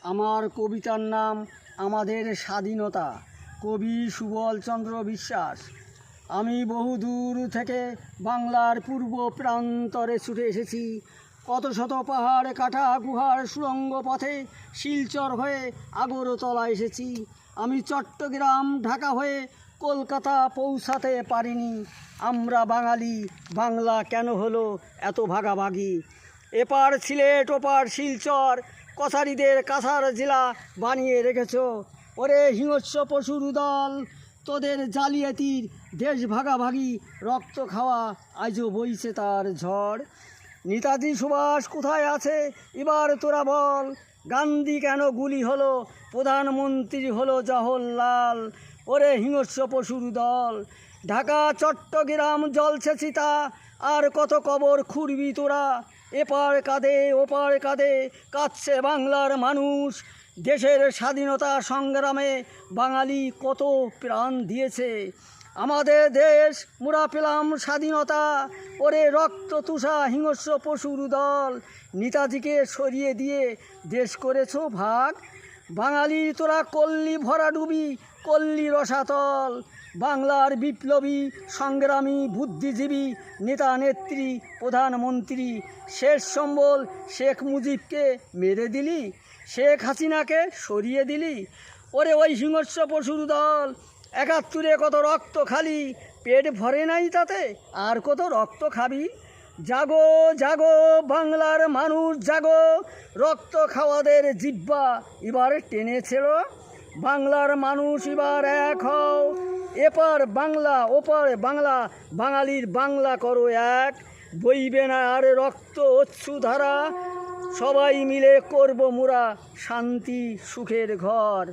আমার কবিতার নাম আমাদের স্বাধীনতা। কবি সুবল চন্দ্র বিশ্বাস। আমি বহুদূর থেকে বাংলার পূর্ব প্রান্তরে ছুটে এসেছি। কত শত পাহাড় কাটা গুহার সুড়ঙ্গ পথে শিলচর হয়ে আগরতলা এসেছি। আমি চট্টগ্রাম ঢাকা হয়ে কলকাতা পৌঁছাতে পারিনি। আমরা বাঙালি, বাংলা কেন হলো এত ভাগাভাগি? এপার সিলেট ওপার শিলচর, কছারীদের কাছার জেলা বানিয়ে রেখেছ। ওরে হিংস্র পশুর দল, তোদের জালিয়াতির দেশ ভাগাভাগি, রক্ত খাওয়া আজও বইছে তার ঝড়। নেতাজি সুভাষ কোথায় আছে এবার তোরা বল? গান্ধী কেন গুলি হলো, প্রধানমন্ত্রী হলো জওহরলাল? ওরে হিংস্র পশুর দল, ঢাকা চট্টগ্রাম জ্বলছে চিতা, আর কত কবর খুঁড়বি তোরা? এপার কাঁদে ওপার কাঁদে, কাঁদছে বাংলার মানুষ। দেশের স্বাধীনতা সংগ্রামে বাঙালি কত প্রাণ দিয়েছে। আমাদের দেশ মোরা পেলাম স্বাধীনতা। ওরে রক্ত তুষা হিংস্র পশুর দল, নেতাজিকে সরিয়ে দিয়ে দেশ করেছ ভাগ। বাঙালি তোরা কল্লি ভরাডুবি, কল্লি রসাতল। বাংলার বিপ্লবী সংগ্রামী বুদ্ধিজীবী নেতা নেত্রী প্রধানমন্ত্রী শেষ সম্বল শেখ মুজিবকে মেরে দিলি, শেখ হাসিনাকে সরিয়ে দিলি। ওরে ওই হিংস্র পশুর দল, ৭১ কত রক্ত খালি, পেট ভরে নাই তাতে, আর কত রক্ত খাবি? জাগো জাগো বাংলার মানুষ জাগো, রক্ত খাওয়াদের জিহ্বা এবার টেনেছিল। বাংলার মানুষ এবার এক হও, এপার বাংলা ওপার বাংলা, বাঙালির বাংলা করো এক। বইবে না আর রক্ত অশ্রুধারা, সবাই মিলে করব মোরা শান্তি সুখের ঘর।